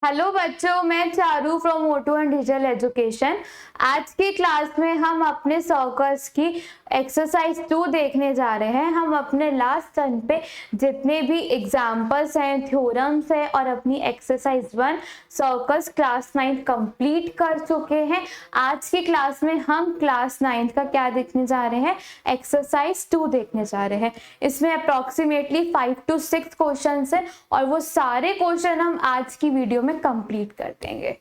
Hello बच्चों, मैं Charu from Motu and digital education. आज की क्लास में हम अपने सर्कल्स की एक्सरसाइज 2 देखने जा रहे हैं। हम अपने लास्ट टर्न पे जितने भी एग्जाम्पल्स हैं, थ्योरम्स हैं और अपनी एक्सरसाइज 1 सर्कल्स क्लास 9 कंप्लीट कर चुके हैं। आज की क्लास में हम क्लास 9 का क्या देखने जा रहे हैं, एक्सरसाइज 2 देखने जा रहे हैं। इसमें अप्रोक्सीमेटली 5 to 6 क्वेश्चन है और वो सारे क्वेश्चन हम आज की वीडियो में कंप्लीट कर देंगे।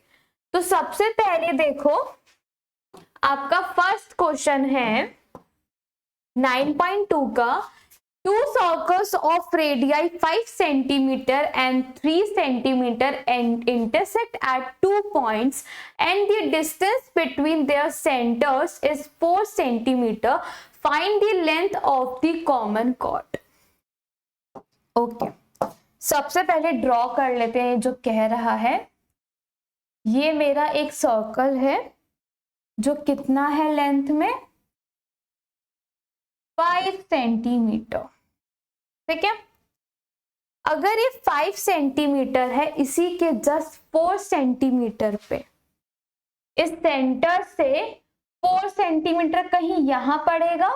तो सबसे पहले देखो, आपका फर्स्ट क्वेश्चन है 9.2 का। To circles of radii 5 centimetre and 3 centimetre and intersect at 2 points and the distance between their centres is 4 centimetre. Find the length of the common chord. Okay, सबसे पहले ड्रॉ कर लेते हैं। जो कह रहा है, ये मेरा एक सर्कल है जो कितना है लेंथ में, 5 सेंटीमीटर। ठीक है, अगर ये 5 सेंटीमीटर है, इसी के जस्ट 4 सेंटीमीटर पे इस सेंटर से 4 सेंटीमीटर कहीं यहां पड़ेगा,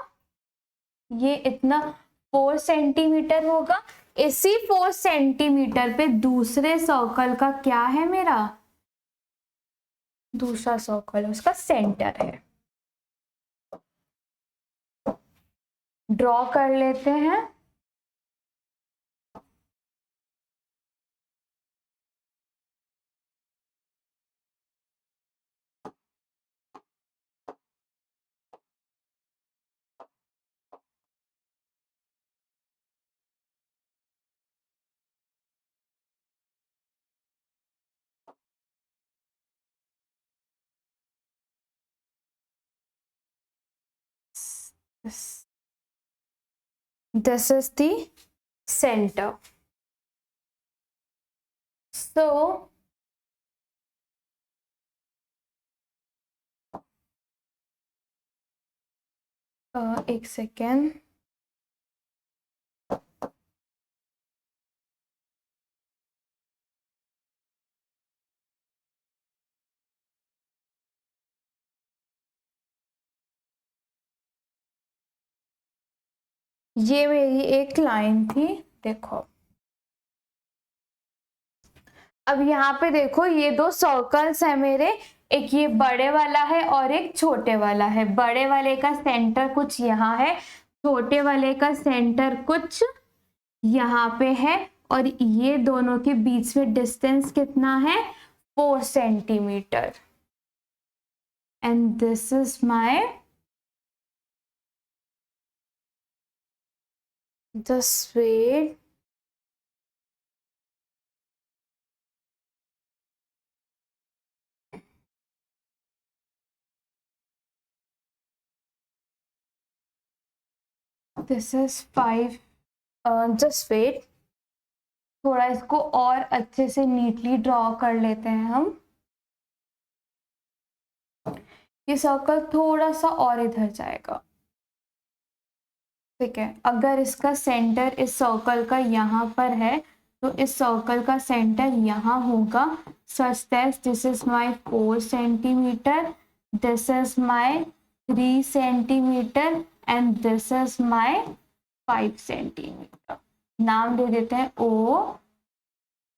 ये इतना 4 सेंटीमीटर होगा। इसी 4 सेंटीमीटर पे दूसरे सर्कल का क्या है, मेरा दूसरा सर्कल उसका सेंटर है। ड्रॉ कर लेते हैं। This is the center. So एक सेकेंड, ये मेरी एक लाइन थी। देखो, अब यहाँ पे देखो, ये दो सर्कल्स है मेरे, एक ये बड़े वाला है और एक छोटे वाला है। बड़े वाले का सेंटर कुछ यहाँ है, छोटे वाले का सेंटर कुछ यहाँ पे है, और ये दोनों के बीच में डिस्टेंस कितना है, 4 centimetre. And this is my just wait, this is 5, just wait, थोड़ा इसको और अच्छे से नीटली ड्रॉ कर लेते हैं हम। ये सर्कल थोड़ा सा और इधर जाएगा। ठीक है, अगर इसका सेंटर इस सर्कल का यहाँ पर है तो इस सर्कल का सेंटर यहाँ होगा। Such that this is my 4 centimetre, this is my 3 centimetre and this is my 5 centimetre. नाम दे देते हैं ओ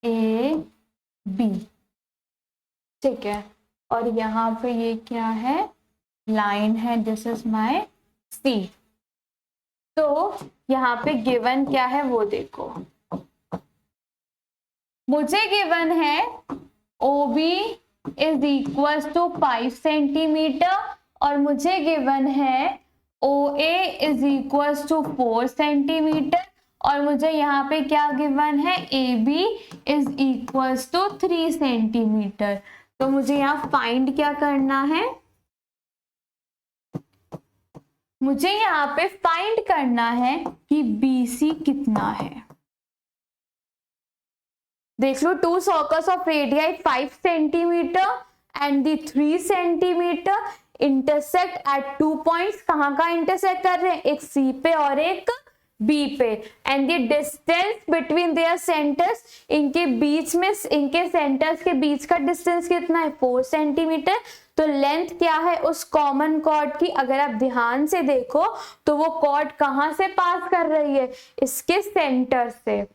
ए बी। ठीक है, और यहाँ पे ये क्या है, लाइन है, दिस इज माय सी। तो यहाँ पे गिवन क्या है वो देखो, मुझे गिवन है OB is equal to 5 centimetre और मुझे गिवन है OA is equal to 4 centimetre और मुझे यहाँ पे क्या गिवन है, AB is equal to 3 centimetre. तो मुझे यहाँ फाइंड क्या करना है, मुझे यहाँ पे फाइंड करना है कि BC कितना है। देख लो, 2 circles of radii 5 centimetre and the 3 centimetre intersect at 2 points. कहाँ का इंटरसेक्ट कर रहे हैं, एक C पे और एक बी पे, and the distance between their centres, इनके बीच में, इनके सेंटर्स के बीच का डिस्टेंस कितना है 4 सेंटीमीटर। तो लेंथ क्या है उस कॉमन कॉर्ड की, अगर आप ध्यान से देखो तो वो कॉर्ड कहां से पास कर रही है, इसके सेंटर से।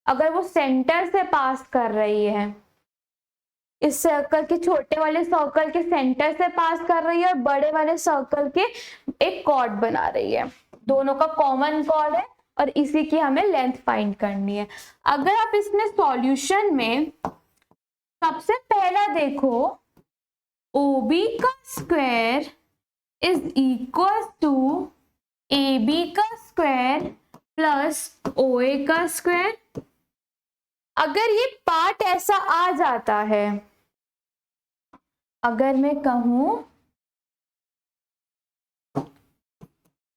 अगर वो सेंटर से पास कर रही है, इस सर्कल के छोटे वाले सर्कल के सेंटर से पास कर रही है और बड़े वाले सर्कल के एक कॉर्ड बना रही है, दोनों का कॉमन कॉर्ड है और इसी की हमें लेंथ फाइंड करनी है। अगर आप इसमें सॉल्यूशन में सबसे पहला देखो, OB का square is equal to AB का स्क्वायर प्लस OA का स्क्वायर। अगर ये पार्ट ऐसा आ जाता है, अगर मैं कहूं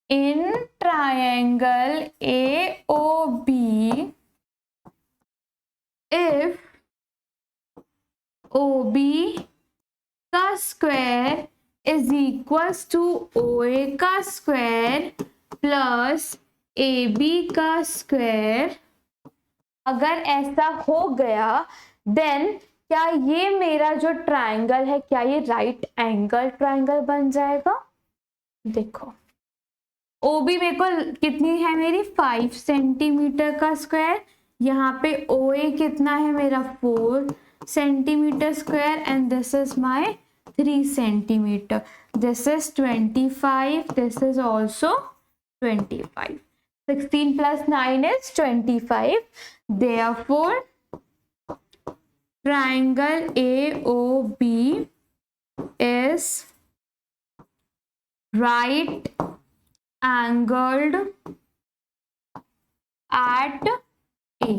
in triangle AOB if OB का square is equal to OA का स्क्वायर प्लस AB का स्क्वायर, अगर ऐसा हो गया देन क्या ये मेरा जो ट्रायंगल है, क्या ये राइट एंगल ट्रायंगल बन जाएगा। देखो OB मेरे को कितनी है मेरी 5 सेंटीमीटर का स्क्वायर, यहाँ पे OA कितना है मेरा 4 centimetre square, and this is my 3 centimetre, this is 25, this is also 25, 16 plus 9 is 25. Therefore, triangle AOB is right angled at A.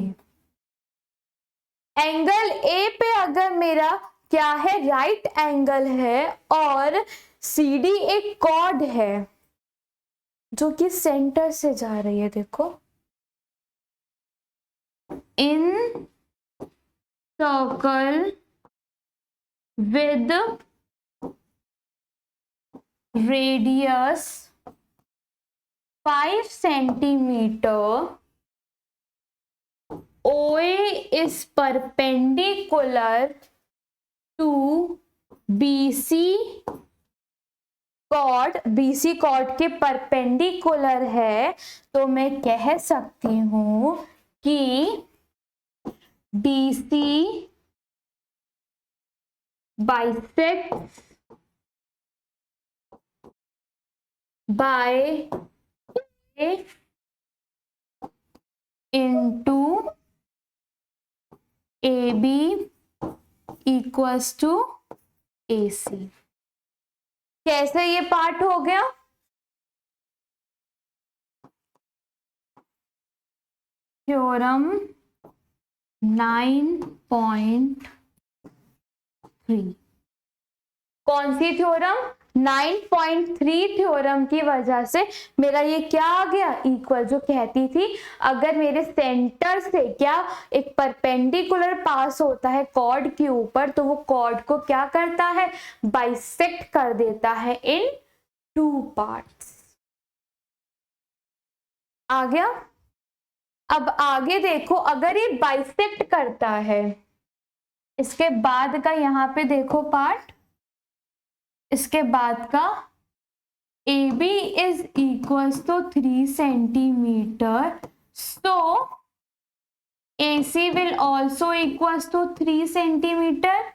Angle A पे अगर मेरा क्या है राइट एंगल है और CD एक कॉर्ड है जो कि सेंटर से जा रही है, देखो in circle with radius 5 centimetre, OA is perpendicular to BC chord, BC chord के परपेंडिकुलर है, तो मैं कह सकती हूं कि BC bisects by A into AB equals to AC। कैसे ये पार्ट हो गया, थ्योरम 9.3। कौन सी थ्योरम 9.3 थ्योरम की वजह से मेरा ये क्या आ गया इक्वल, जो कहती थी अगर मेरे सेंटर से क्या एक परपेंडिकुलर पास होता है कॉर्ड के ऊपर, तो वो कॉर्ड को क्या करता है बाइसेक्ट कर देता है इन 2 पार्ट्स। आ गया। अब आगे देखो, अगर ये बाइसेक्ट करता है, इसके बाद का यहाँ पे देखो पार्ट, इसके बाद का AB is equals to 3 centimetre, so AC will also equals to 3 centimetre,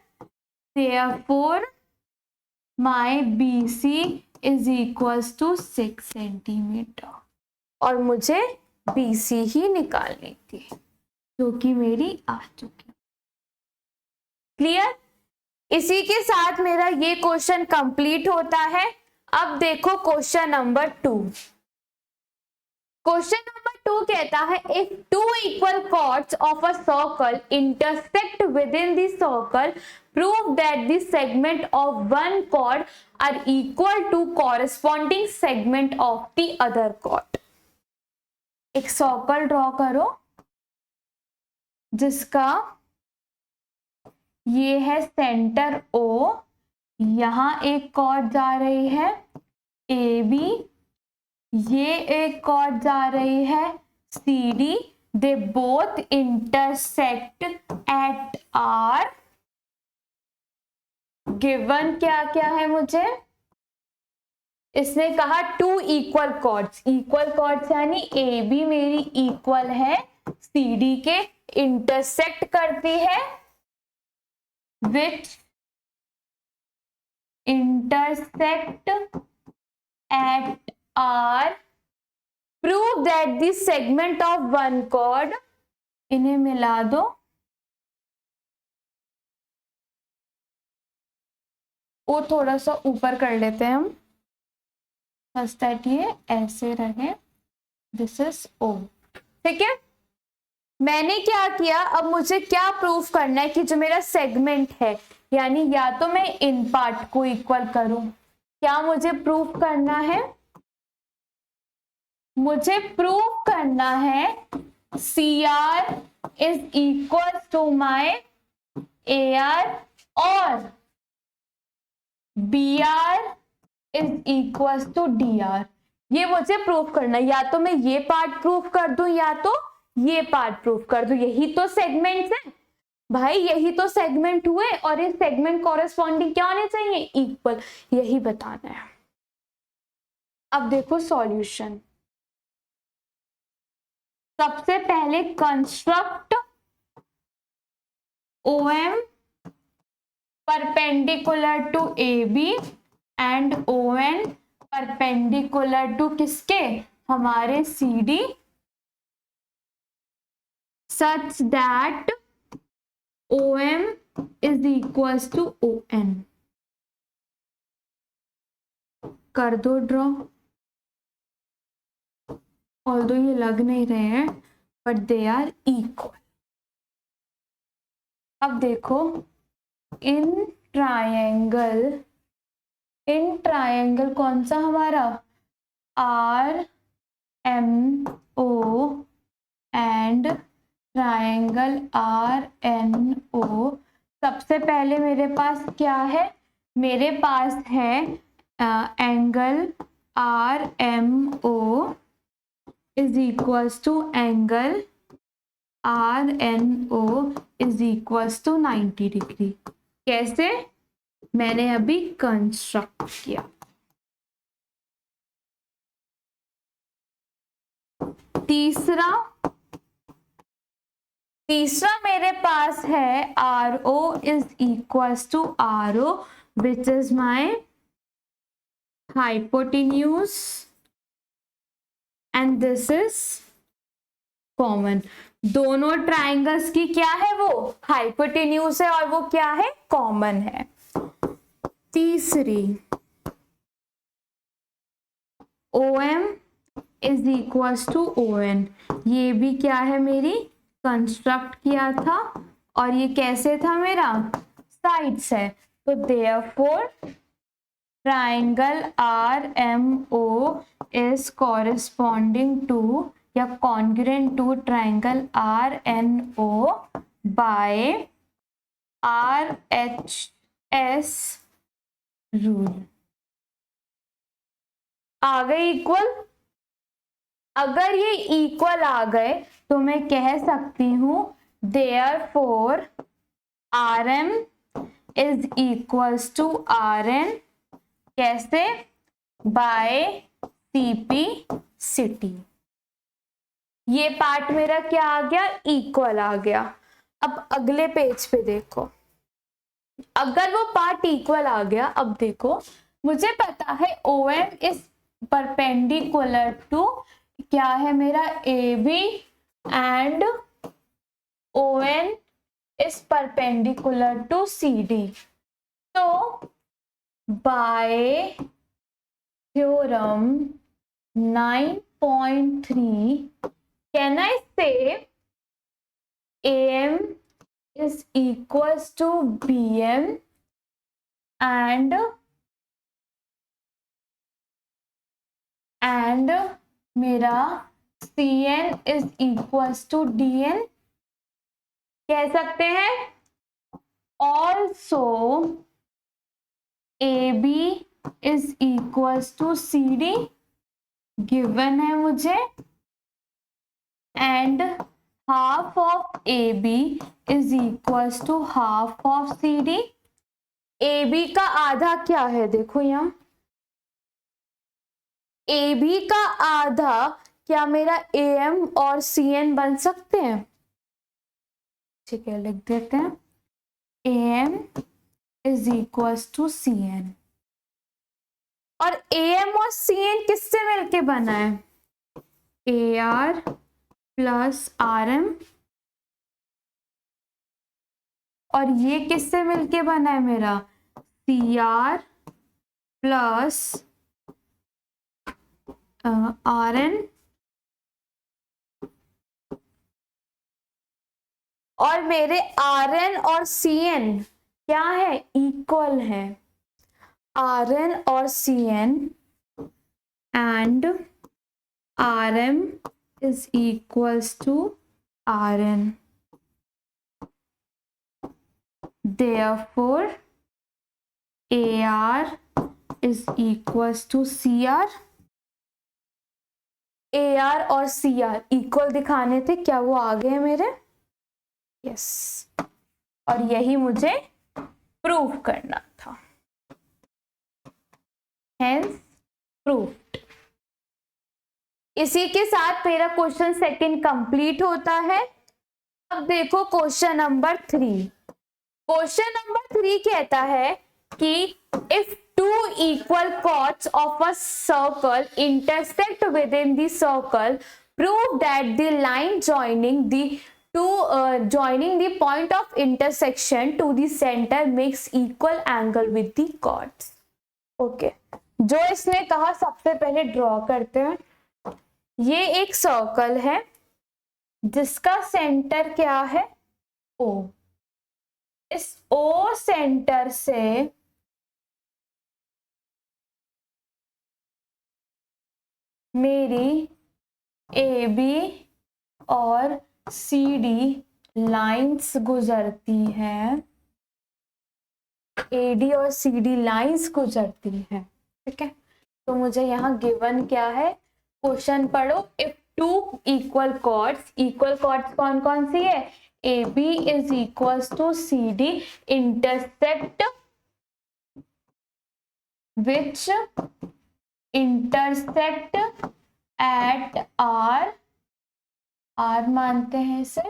therefore my BC is equals to 6 centimetre, और मुझे BC ही निकालनी थी जो कि मेरी आ चुकी। क्लियर। इसी के साथ मेरा ये क्वेश्चन कंप्लीट होता है। अब देखो क्वेश्चन नंबर 2। क्वेश्चन नंबर 2 कहता है if 2 equal chords of a circle intersect within the circle prove that the segment of one chord are equal to corresponding segment of the other chord. एक circle draw करो जिसका ये है centre O, यहां एक cord जा रही है AB, ये एक कॉर्ड जा रही है C D, they both intersect at R given, क्या क्या है मुझे इसने कहा, two equal chords, equal chords यानी ए बी मेरी इक्वल है सी डी के, इंटरसेक्ट करती है which intersect at R, prove that the segment of one chord, इन्हें मिला दो, वो थोड़ा सा ऊपर कर लेते हैं हम, फर्स्ट दैट ये ऐसे रहे, दिस इज ओ, ठीक है। मैंने क्या किया, अब मुझे क्या प्रूफ करना है कि जो मेरा सेगमेंट है, यानी या तो मैं इन पार्ट को इक्वल करूं, क्या मुझे प्रूफ करना है, मुझे प्रूफ करना है C R is equal to my A R और B R is equal to D R, ये मुझे प्रूफ करना है। या तो मैं ये पार्ट प्रूफ कर दूं या तो ये पार्ट प्रूफ कर दूं, यही तो सेगमेंट्स है भाई, यही तो सेगमेंट हुए और ये सेगमेंट कॉरेस्पॉन्डिंग क्या होने चाहिए, इक्वल, यही बताना है। अब देखो सॉल्यूशन, सबसे पहले construct OM perpendicular to AB and ON perpendicular to किसके, हमारे CD, such that OM is equals to ON, कर दो ड्रॉ, ऑल्दो ये लग नहीं रहे हैं बट दे आर इक्वल। अब देखो इन ट्रायंगल कौन सा हमारा, RMO एंड ट्रायंगल RNO, सबसे पहले मेरे पास क्या है, मेरे पास है angle RMO is equals to angle RNO is equals to 90 degree. कैसे, मैंने अभी कंस्ट्रक्ट किया। तीसरा मेरे पास है RO is equals to RO which is my hypotenuse and this is common. दोनों ट्राइंगल्स की क्या है, वो हाइपोटेन्यूज है और वो क्या है, कॉमन है। तीसरी OM is equals to ON, ये भी क्या है मेरी, कंस्ट्रक्ट किया था और ये कैसे था मेरा, साइड्स है, तो therefore triangle RMO is corresponding to या congruent to triangle RNO by RHS rule. आ गए इक्वल, अगर ये इक्वल आ गए तो मैं कह सकती हूं therefore RM is equals to RN, कैसे, बाय CP/CD। ये पार्ट मेरा क्या आ गया, इक्वल आ गया। अब अगले पेज पे देखो, अगर वो पार्ट इक्वल आ गया, अब देखो मुझे पता है OM इज परपेंडिकुलर टू क्या है मेरा AB and ON is perpendicular to CD। तो by theorem 9.3 can I say AM is equals to BM and मेरा CN is equals to DN, कह सकते हैं। Also AB is equals to CD, given है मुझे, and half of A B is equals to half of C D. A B का आधा क्या है, देखो यहाँ ए बी का आधा क्या मेरा ए एम और सी एन बन सकते हैं? ठीक है, लिख देते हैं A M is equals to C N. और ए एम और सी एन किससे मिलके बना है? A R plus R M. और ये किससे मिलके बना है मेरा? C R plus R N. और मेरे आर एन और सी एन क्या है? इक्वल है। आर एन और C N and R M is equals to R N. Therefore, AR is equals to CR। AR और CR इक्वल दिखाने थे, क्या वो आ गए मेरे? यस। और यही मुझे प्रूव करना था, hence proved। इसी के साथ मेरा क्वेश्चन सेकंड कंप्लीट होता है। अब देखो क्वेश्चन नंबर 3। क्वेश्चन नंबर 3 कहता है कि if two equal chords of a circle intersect within the circle, prove that the line joining the point of intersection to the centre makes equal angle with the chords. Okay, जो इसने कहा सबसे पहले draw करते हैं। ये एक circle है जिसका सेंटर क्या है? O। इस O सेंटर से मेरी ए बी और सी डी लाइंस गुजरती हैं। ए डी और सी डी लाइंस गुजरती हैं। ठीक है, तो मुझे यहाँ गिवन क्या है? क्वेश्चन पढ़ो। इफ टू इक्वल कॉर्ड्स कौन कौन सी है? A B is equals to C D intersect which intersect at R मानते हैं इसे।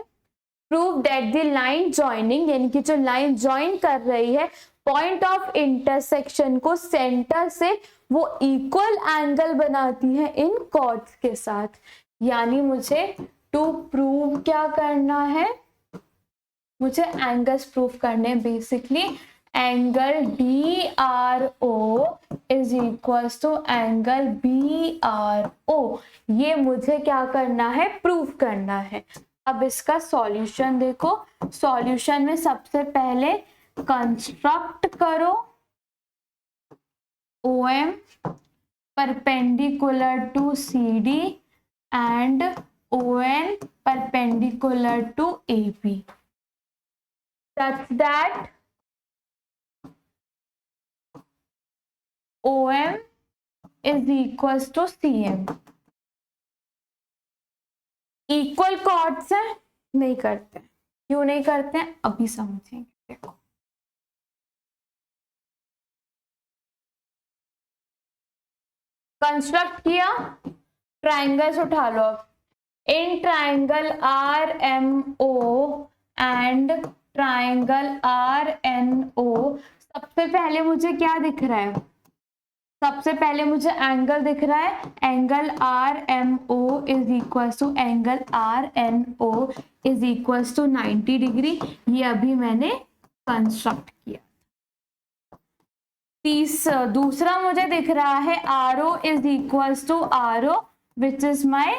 Prove that the line joining, यानी कि जो लाइन ज्वाइन कर रही है पॉइंट ऑफ इंटरसेक्शन को सेंटर से, वो इक्वल एंगल बनाती है इन कॉर्ड्स के साथ। यानी मुझे टू प्रूव क्या करना है? मुझे एंगल्स प्रूफ करने। Basically angle D R O is equals to angle B R O, ये मुझे क्या करना है? प्रूफ करना है। अब इसका सॉल्यूशन देखो। सॉल्यूशन में सबसे पहले कंस्ट्रक्ट करो OM perpendicular to CD and ON perpendicular to AB, such that OM is equals to CM। Equal chords है, नहीं करते। क्यों नहीं करते हैं अभी समझेंगे। देखो कंस्ट्रक्ट किया, ट्राइंगल्स उठा लो। In triangle RMO and triangle RNO सबसे पहले मुझे क्या दिख रहा है? सबसे पहले मुझे एंगल दिख रहा है। Angle RMO is equal to angle RNO is equal to 90 degree. ये अभी मैंने कंस्ट्रक्ट किया। दूसरा मुझे दिख रहा है RO is equal to RO which is my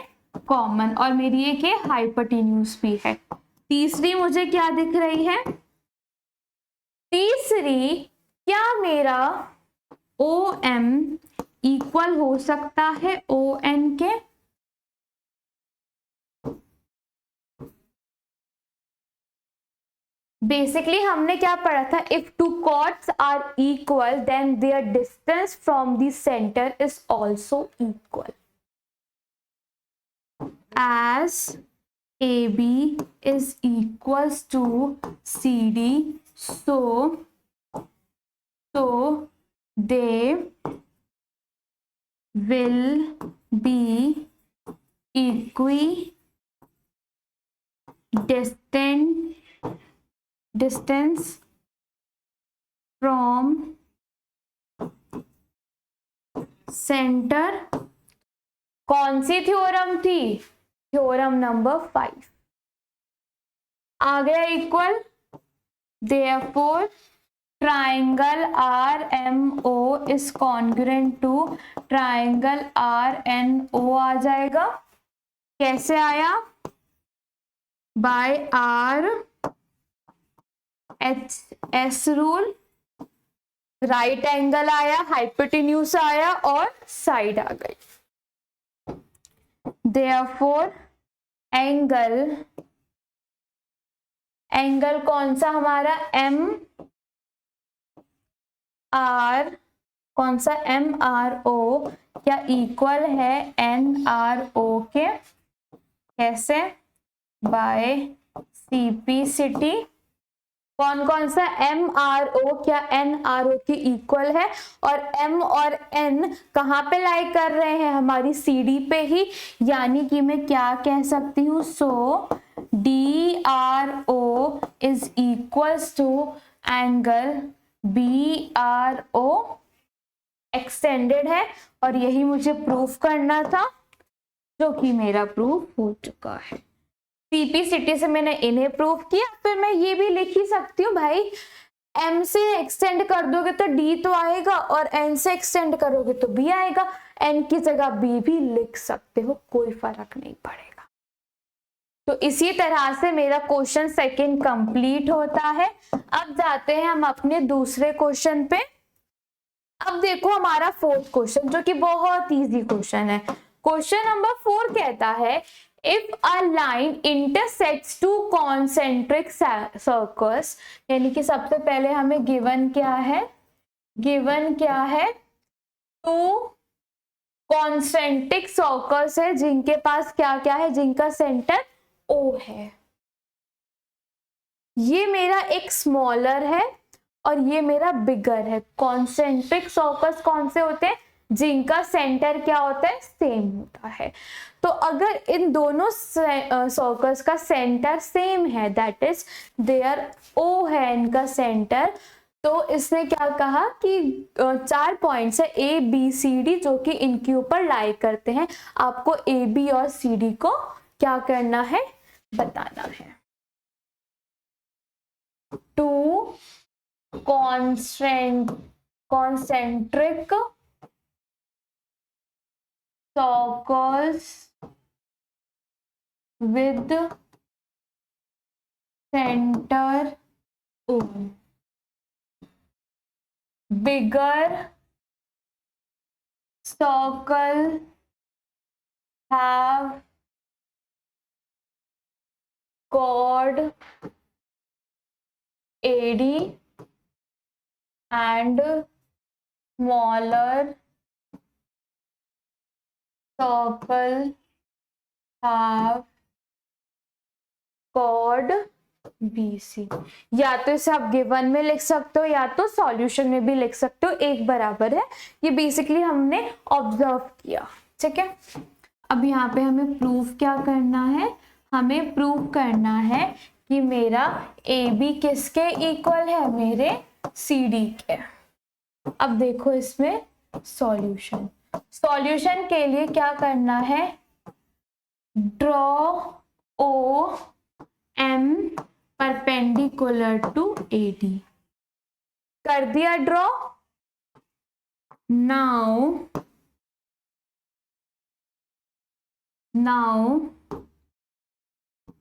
common, और मेरी एक हाइपोटेन्यूज भी है। तीसरी मुझे क्या दिख रही है? तीसरी, क्या मेरा OM इक्वल हो सकता है ON के? बेसिकली हमने क्या पढ़ा था? If two chords are equal then their distance from the centre is also equal. as AB is equals to CD, so they will be distance from centre. कौन सी थ्योरम थी? थ्योरम नंबर 5 आ गया equal. Therefore triangle RMO is congruent to triangle RNO आ जाएगा। कैसे आया? By RHS rule. Right angle आया, हाइपोटेन्यूज आया और साइड आ गई। Therefore एंगल कौन सा हमारा? कौन सा? MRO क्या इक्वल है NRO के? कैसे? By CPCT। कौन सा? MRO क्या NRO की इक्वल है? और M और N कहाँ पे लाई कर रहे हैं? हमारी CD पे ही। यानी कि मैं क्या कह सकती हूँ? So DRO is equals to angle BRO extended है, और यही मुझे प्रूफ करना था, जो कि मेरा प्रूफ हो चुका है। CPCT से मैंने इन्हें प्रूफ किया। फिर मैं ये भी लिख ही सकती हूँ भाई, M से एक्सटेंड कर दोगे तो D तो आएगा, और N से एक्सटेंड करोगे तो B आएगा। N की जगह B भी लिख सकते हो, कोई फर्क नहीं पड़ेगा। तो इसी तरह से मेरा क्वेश्चन सेकंड कंप्लीट होता है। अब जाते हैं हम अपने दूसरे क्वेश्चन पे। अब देखो हमारा फोर्थ क्वेश्चन, जो कि बहुत इजी क्वेश्चन है। क्वेश्चन नंबर 4 कहता है if a line intersects to concentric circles, यानी कि सबसे पहले हमें गिवन क्या है? गिवन क्या है? 2 कॉन्सेंट्रिक सर्कल्स है जिनके पास क्या क्या है? जिनका सेंटर O है। ये मेरा एक स्मॉलर है और ये मेरा बिगर है। कॉन्सेंट्रिक सर्कल्स कौन से होते हैं? जिनका सेंटर क्या होता है? सेम होता है। तो अगर इन दोनों सर्कल्स का सेंटर सेम है, दैट इज देयर O है इनका सेंटर, तो इसने क्या कहा कि 4 पॉइंट्स है ABCD जो कि इनके ऊपर लाई करते हैं। आपको AB और CD को क्या करना है? बताना है। 2 concentric circles with center O. Bigger circle have chord AD and smaller circle have chord BC। या तो इसे आप गिवन में लिख सकते हो या तो सॉल्यूशन में भी लिख सकते हो, एक बराबर है। ये बेसिकली हमने ऑब्जर्व किया, ठीक है। अब यहाँ पे हमें प्रूफ क्या करना है? हमें प्रूव करना है कि मेरा AB किसके इक्वल है? मेरे CD के। अब देखो इसमें सॉल्यूशन। सॉल्यूशन के लिए क्या करना है? Draw OM perpendicular to AD। कर दिया draw. now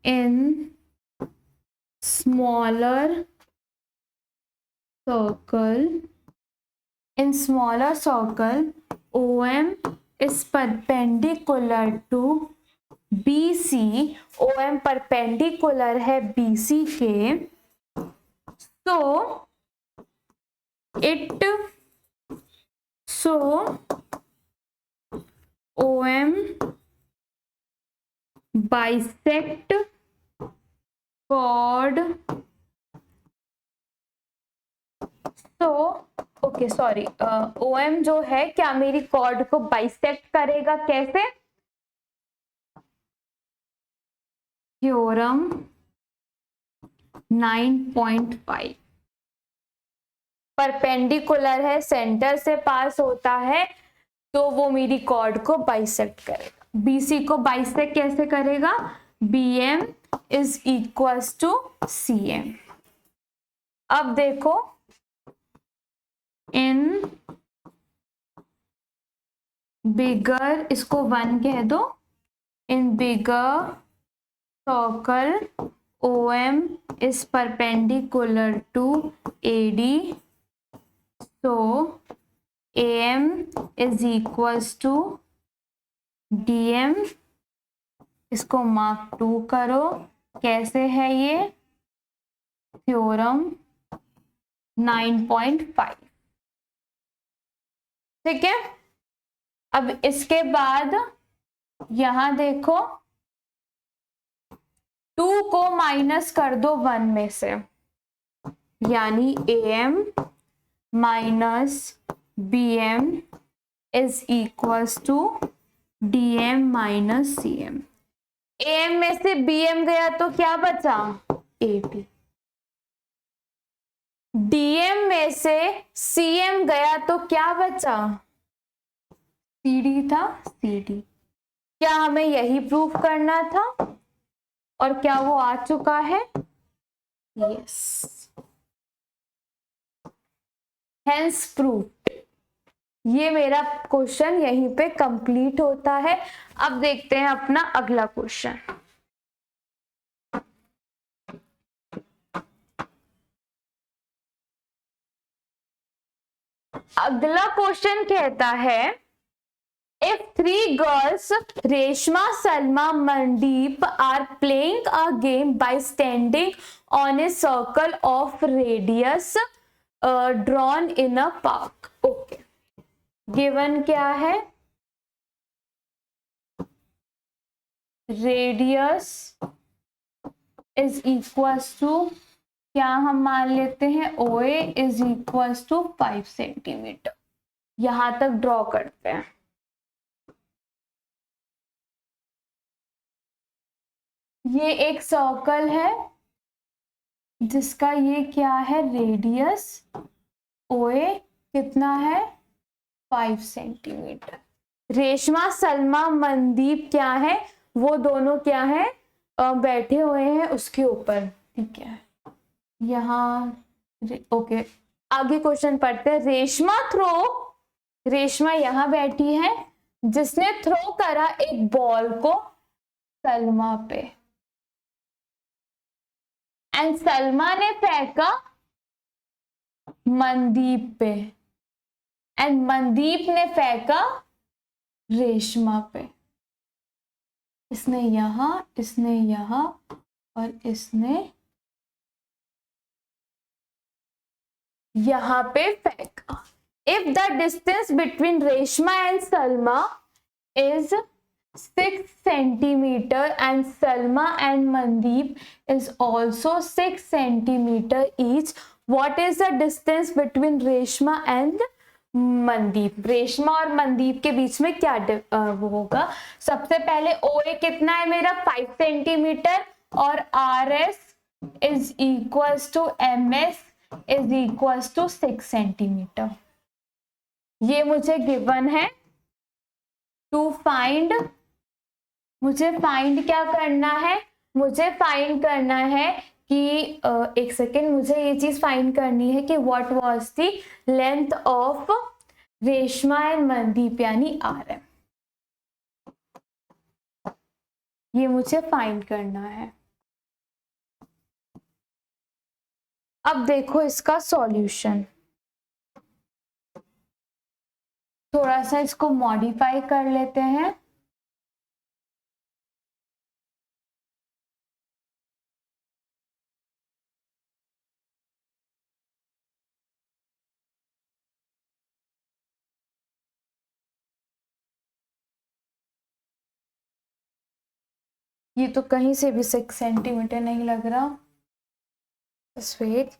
in smaller circle OM is perpendicular to BC। OM perpendicular है BC के, so OM बाइसेक्ट कॉर्ड, तो ओके सॉरी, OM जो है क्या मेरी कॉर्ड को बाइसेक्ट करेगा, कैसे? थ्योरम 9.5, परपेंडिकुलर है, सेंटर से पास होता है, तो वो मेरी कॉर्ड को बाइसेक्ट करेगा। BC को बाइसेक्ट कैसे करेगा? BM is equals to CM। अब देखो, इन बिगर, इसको 1 कह दो, in bigger circle OM is perpendicular to AD, so AM is equals to DM। इसको मार्क 2 करो। कैसे है ये? थ्योरम 9.5। ठीक है, अब इसके बाद यहां देखो, 2 को माइनस कर दो 1 में से, यानी AM minus BM is equals to DM minus CM। AM में से BM गया तो क्या बचा? AD। DM में से CM गया तो क्या बचा? CD था, CD। क्या हमें यही प्रूफ करना था? और क्या वो आ चुका है? Yes, hence proof. ये मेरा क्वेश्चन यहीं पे कंप्लीट होता है। अब देखते हैं अपना अगला क्वेश्चन। अगला क्वेश्चन कहता है, if 3 girls Reshma, Salma, Mandeep are playing a game by standing on a circle of radius drawn in a park। Okay, given क्या है? रेडियस इज इक्वल्स टू, क्या हम मान लेते हैं, OA is equals to 5 centimetre. यहां तक draw करते हैं। ये एक सर्कल है जिसका ये क्या है, रेडियस, OA कितना है, 5 सेंटीमीटर। रेशमा, सलमा, मनदीप क्या है, वो दोनों क्या है, बैठे हुए हैं उसके ऊपर। ठीक है, यहाँ ओके, आगे क्वेश्चन पढ़ते हैं। रेशमा यहाँ बैठी है, जिसने थ्रो करा एक बॉल को सलमा पे, एंड सलमा ने फेंका मनदीप पे, एंड मनदीप ने फेंका रेशमा पे। इसने यहां, इसने यहां, और इसने यहां पे फेंका। If the distance between Reshma and Salma is 6 centimeter and Salma and Mandeep is also 6 centimeter each, what is the distance between Reshma and Mandeep? Reshma और मनदीप के बीच में क्या वो होगा? सबसे पहले OA कितना है मेरा, 5 सेंटीमीटर, और RS is equals to MS is equals to 6 centimetre. ये मुझे गिवन है। टू फाइंड, मुझे फाइंड क्या करना है, मुझे फाइंड करना है कि एक सेकेंड, मुझे ये चीज फाइंड करनी है कि what was the length of Reshma and Mandeep, यानी RM। ये मुझे फाइंड करना है। अब देखो इसका सॉल्यूशन, थोड़ा सा इसको मॉडिफाई कर लेते हैं। ये तो कहीं से भी 6 सेंटीमीटर नहीं लग रहा। Just wait.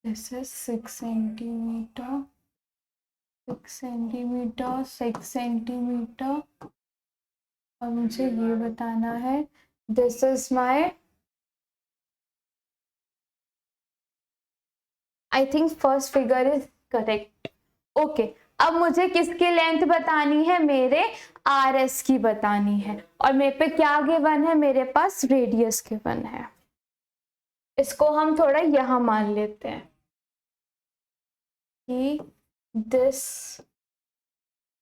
This is 6 centimetre, 6 centimetre, 6 centimetre, और मुझे ये बताना है this is my, I think first figure is correct. Okay, अब मुझे किसकी लेंथ बतानी है? मेरे आर एस की बतानी है, और मेरे पे क्या गिवन है? मेरे पास रेडियस गिवन है। इसको हम थोड़ा यहां मान लेते हैं कि this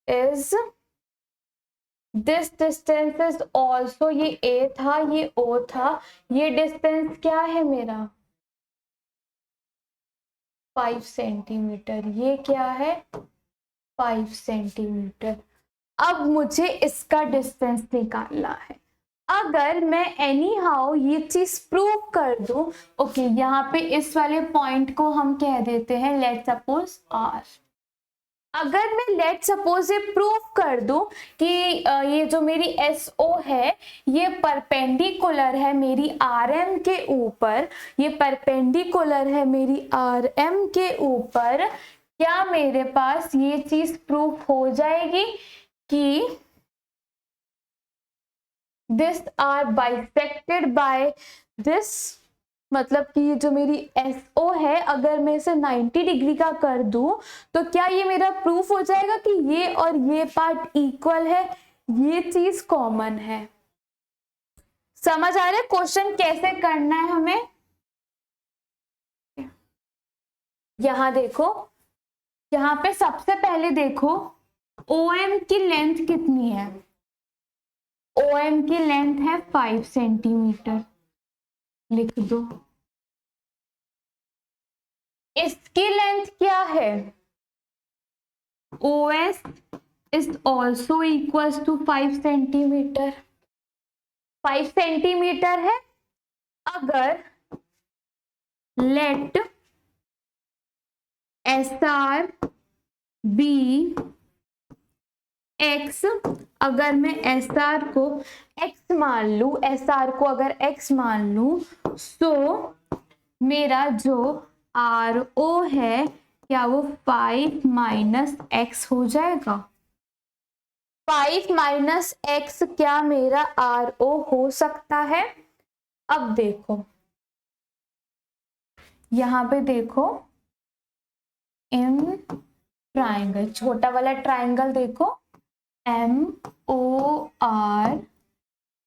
is, this distance is also, ये ए था, ये ओ था, ये डिस्टेंस क्या है मेरा? 5 सेंटीमीटर। ये क्या है? 5 सेंटीमीटर। अब मुझे इसका डिस्टेंस निकालना है। अगर मैं एनी हाउ ये चीज प्रूव कर दूं, ओके, यहाँ पे इस वाले पॉइंट को हम कह देते हैं लेट सपोज आर। अगर मैं लेट सपोज ये प्रूव कर दूं कि ये जो मेरी एस ओ है ये परपेंडिकुलर है मेरी आर एम के ऊपर, ये परपेंडिकुलर है मेरी आर एम के ऊपर, क्या मेरे पास ये चीज प्रूव हो जाएगी कि this are bisected by this? मतलब कि ये जो मेरी SO है अगर मैं इसे 90 डिग्री का कर दूं तो क्या ये मेरा प्रूफ हो जाएगा कि ये और ये पार्ट इक्वल है, ये चीज कॉमन है। समझ आ रहा है क्वेश्चन कैसे करना है हमें? यहां देखो, यहां पे सबसे पहले देखो OM की लेंथ कितनी है? OM की लेंथ है 5 सेंटीमीटर, लिख दो। इसकी लेंथ क्या है? OS is also equals to 5 centimetre. 5 centimetre है। अगर लेट SR बी x, अगर मैं SR को x मान लू, SR को अगर x मान लू, तो मेरा जो RO है क्या वो 5 माइनस x हो जाएगा? 5 माइनस x क्या मेरा RO हो सकता है? अब देखो यहां पे देखो, इन ट्राइंगल, छोटा वाला ट्राइंगल देखो, MOR,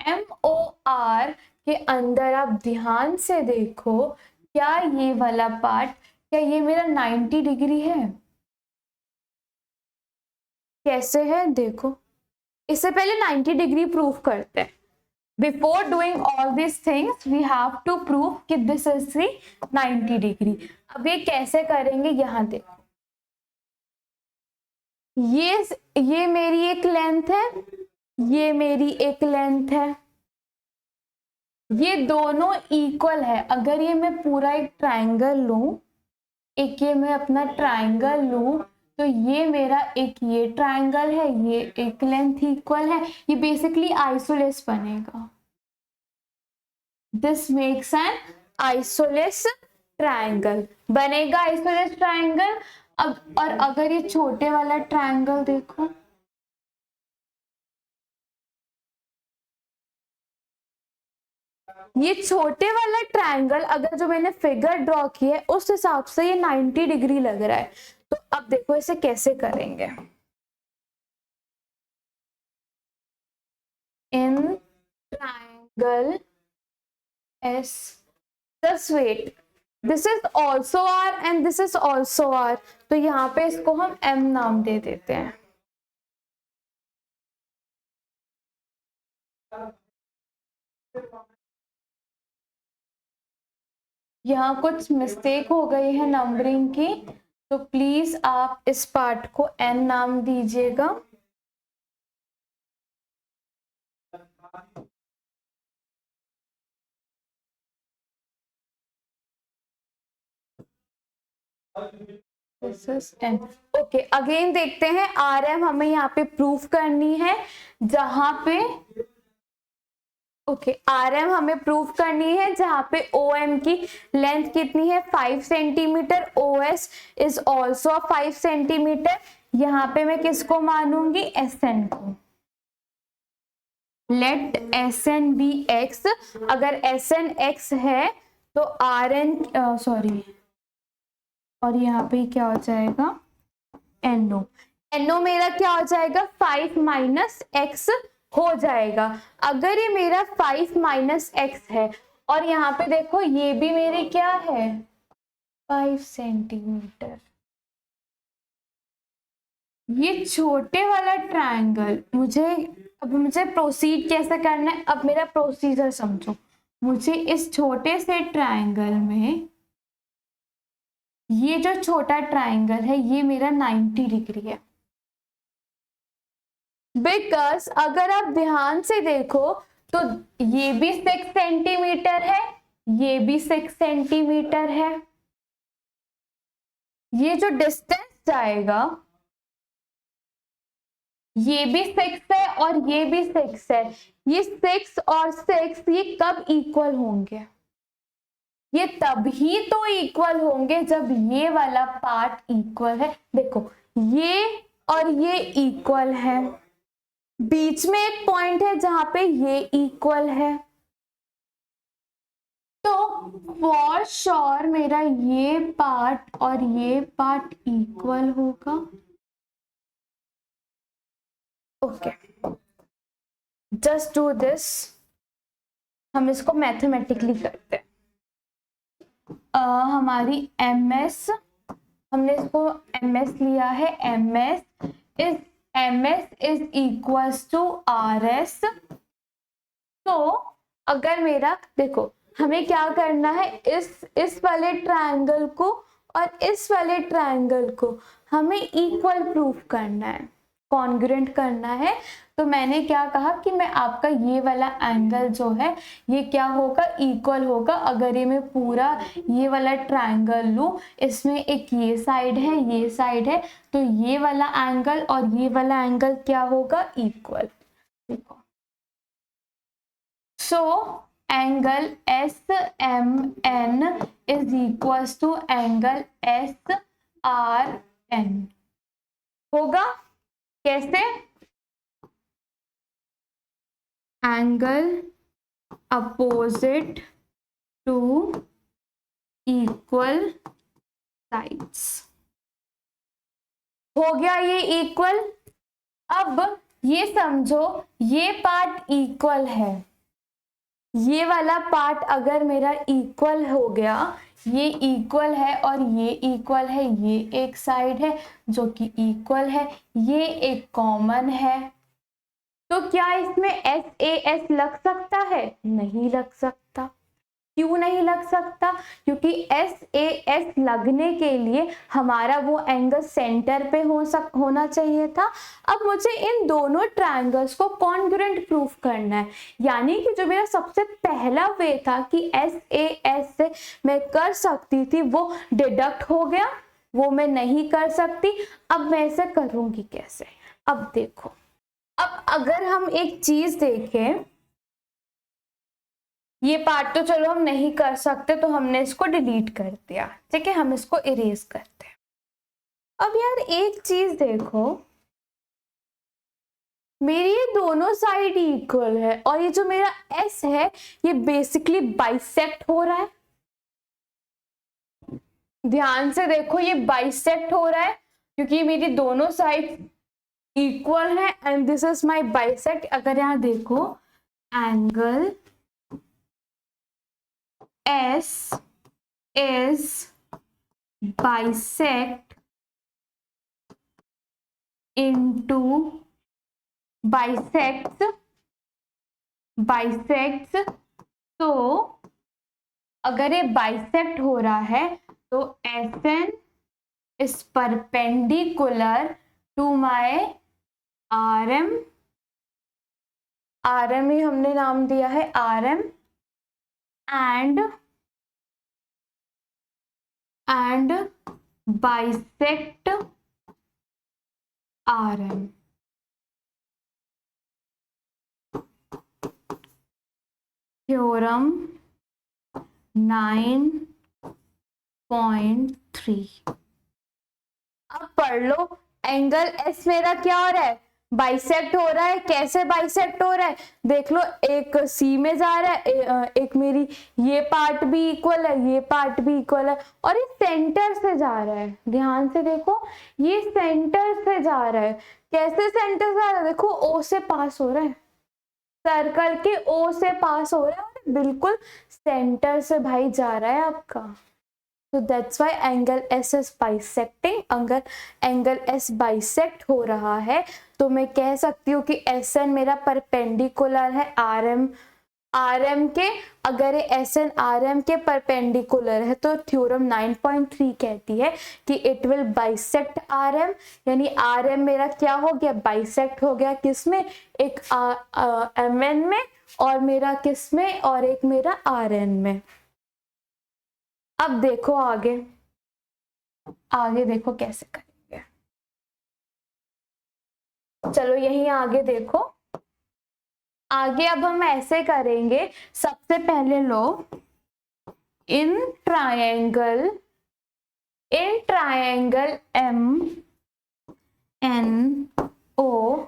MOR के अंदर आप ध्यान से देखो, क्या ये वाला पार्ट, क्या ये मेरा 90 डिग्री है? कैसे है देखो, इससे पहले 90 डिग्री प्रूफ करते हैं। Before doing all this things we have to prove कि दिस इज 90 डिग्री। अब ये कैसे करेंगे? यहां देखो, ये मेरी एक लेंथ है, ये मेरी एक लेंथ है, ये दोनों इक्वल है। अगर ये मैं पूरा एक ट्रायंगल लूं, एक ये मैं अपना ट्रायंगल लूं, तो ये मेरा एक ये ट्रायंगल है, ये एक लेंथ इक्वल है, ये बेसिकली आइसोलेस बनेगा। This makes an isosceles triangle, बनेगा आइसोलेस ट्रायंगल। अब और अगर ये छोटे वाला ट्रायंगल देखो, ये छोटे वाला ट्रायंगल अगर जो मैंने फिगर ड्रॉ किया है उस हिसाब से ये 90 डिग्री लग रहा है। तो अब देखो इसे कैसे करेंगे। In triangle S, just wait, this is also R and this is also R, तो यहाँ पे इसको हम M नाम दे देते हैं। यहाँ कुछ मिस्टेक हो गई है नंबरिंग की, तो प्लीज आप इस पार्ट को N नाम दीजिएगा। ओके, अगेन देखते हैं RM हमें यहाँ पे प्रूफ करनी है, जहां पे ओके, आर एम हमें प्रूव करनी है, जहां पे ओ एम की लेंथ कितनी है 5 centimetre, O S is also 5 centimetre. यहाँ पे मैं किसको मानूंगी, एस एन को। Let S N be x, अगर एस एन एक्स है तो आर एन सॉरी, और यहाँ पे क्या हो जाएगा, एनओ। एनओ मेरा क्या हो जाएगा, 5 माइनस एक्स हो जाएगा। अगर ये मेरा 5 माइनस एक्स है और यहाँ पे देखो ये भी मेरे क्या है 5 सेंटीमीटर, ये छोटे वाला ट्रायंगल, मुझे प्रोसीड कैसे करना है, अब मेरा प्रोसीजर समझो। मुझे इस छोटे से ट्रायंगल में, ये जो छोटा ट्रायंगल है ये मेरा 90 डिग्री है, बिकॉज अगर आप ध्यान से देखो तो ये भी 6 सेंटीमीटर है, ये भी 6 सेंटीमीटर है, ये जो डिस्टेंस जाएगा ये भी 6 है और ये भी 6 है, ये 6 और 6 ये कब इक्वल होंगे, ये तभी तो इक्वल होंगे जब ये वाला पार्ट इक्वल है। देखो ये और ये इक्वल है, बीच में एक पॉइंट है जहां पे ये इक्वल है, तो फॉर श्योर मेरा ये पार्ट और ये पार्ट इक्वल होगा। ओके, जस्ट डू दिस, हम इसको मैथमेटिकली करते हैं। हमारी एम एस, हमने इसको एम एस लिया है, M S is equals to R S. तो अगर मेरा देखो हमें क्या करना है, इस वाले ट्रायंगल को और इस वाले ट्रायंगल को हमें इक्वल प्रूफ करना है, कॉन्ग्रुएंट करना है। तो मैंने क्या कहा कि मैं आपका ये वाला एंगल जो है ये क्या होगा, इक्वल होगा। अगर ये मैं पूरा ये वाला ट्रायंगल लूं, इसमें एक ये साइड है, ये साइड है, तो ये वाला एंगल और ये वाला एंगल क्या होगा, इक्वल। देखो, so angle S M N is equals to angle S R N होगा। कैसे, angle opposite to equal sides, हो गया ये इक्वल। अब ये समझो ये पार्ट इक्वल है, ये वाला पार्ट अगर मेरा इक्वल हो गया, ये इक्वल है और ये इक्वल है, ये एक साइड है जो कि इक्वल है, ये एक कॉमन है, तो क्या इसमें एस ए एस लग सकता है, नहीं लग सकता। क्यों नहीं लग सकता, क्योंकि एस ए एस लगने के लिए हमारा वो एंगल सेंटर पे होना चाहिए था। अब मुझे इन दोनों ट्रायंगल्स को कॉन्ग्रुएंट प्रूफ करना है, यानी कि जो मेरा सबसे पहला वे था कि एस ए एस से मैं कर सकती थी वो डिडक्ट हो गया, वो मैं नहीं कर सकती। अब मैं इसे करूंगी कैसे, अब देखो, अब अगर हम एक चीज देखें, ये पार्ट तो चलो हम नहीं कर सकते तो हमने इसको डिलीट कर दिया, ठीक है, हम इसको इरेज करते हैं। अब यार एक चीज देखो, मेरी ये दोनों साइड इक्वल है और ये जो मेरा एस है ये बेसिकली बाइसेक्ट हो रहा है। ध्यान से देखो, ये बाइसेक्ट हो रहा है क्योंकि मेरी दोनों साइड इक्वल है and this is my bisect. अगर यहाँ देखो, angle S is bisect into bisects, तो अगर ये बाइसेक्ट हो रहा है तो SN is perpendicular to my RM, RM ही हमने नाम दिया है RM, and bisect RM। Theorem 9.3। अब पढ़ लो, एंगल एस मेरा क्या हो रहा है, बाइसेक्ट हो रहा है। कैसे बाइसेक्ट हो रहा है देख लो, एक सी में जा रहा है, एक मेरी ये पार्ट भी इक्वल है, ये पार्ट भी इक्वल है, और ये सेंटर से जा रहा है। ध्यान से देखो, ये सेंटर से जा रहा है। कैसे सेंटर से जा रहा है, देखो ओ से पास हो रहा है, सर्कल के ओ से पास हो रहा है, और बिल्कुल सेंटर से भाई जा रहा है आपका। So that's why angle S is bisecting। अगर एंगल S बाइसेक्ट हो रहा है तो मैं कह सकती हूँ कि SN मेरा परपेंडिकुलर है RM के। अगर ये SN RM के परपेंडिकुलर है तो थ्योरम 9.3 कहती है कि इट विल बाइसेक्ट RM, यानी RM मेरा क्या हो गया, बाइसेक्ट हो गया। किसमें, एक MN में, और मेरा किसमें, और एक मेरा RN में। अब देखो आगे, आगे देखो कैसे करेंगे। चलो यहीं आगे देखो, आगे अब हम ऐसे करेंगे। सबसे पहले लो, इन ट्रायंगल MNO,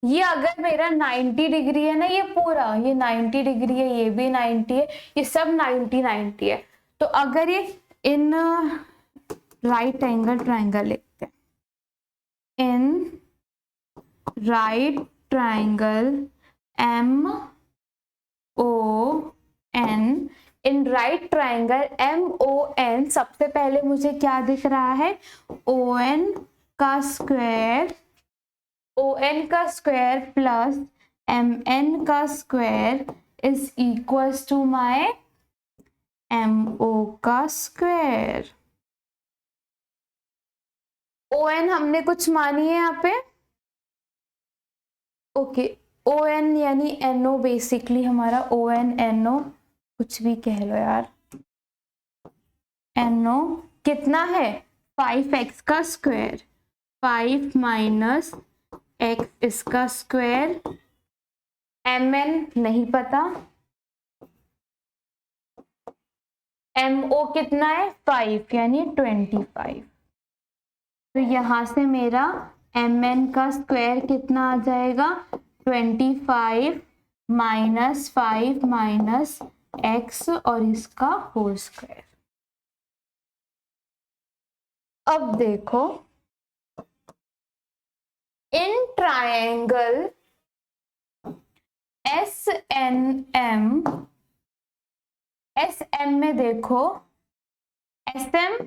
ये अगर मेरा 90 डिग्री है ना, ये पूरा ये 90 डिग्री है, ये भी 90 है, ये सब 90 है। तो अगर ये इन राइट एंगल ट्रायंगल लिखते हैं, in right triangle MON, in right triangle MON, सबसे पहले मुझे क्या दिख रहा है, ON का स्क्वायर प्लस MN का square is equals to my MO का स्क्वायर। ON हमने कुछ मानी है यहाँ पे, ओके। ON यानी NO, बेसिकली हमारा ON NO कुछ भी कह लो यार। NO कितना है, 5x का स्क्वायर, 5 माइनस x इसका स्क्वायर। MN नहीं पता, MO कितना है, 5 यानी 25। तो यहां से मेरा MN का स्क्वायर कितना आ जाएगा, 25 माइनस 5 माइनस x और इसका होल स्क्वायर। अब देखो, इन ट्रायंगल SM में देखो, SM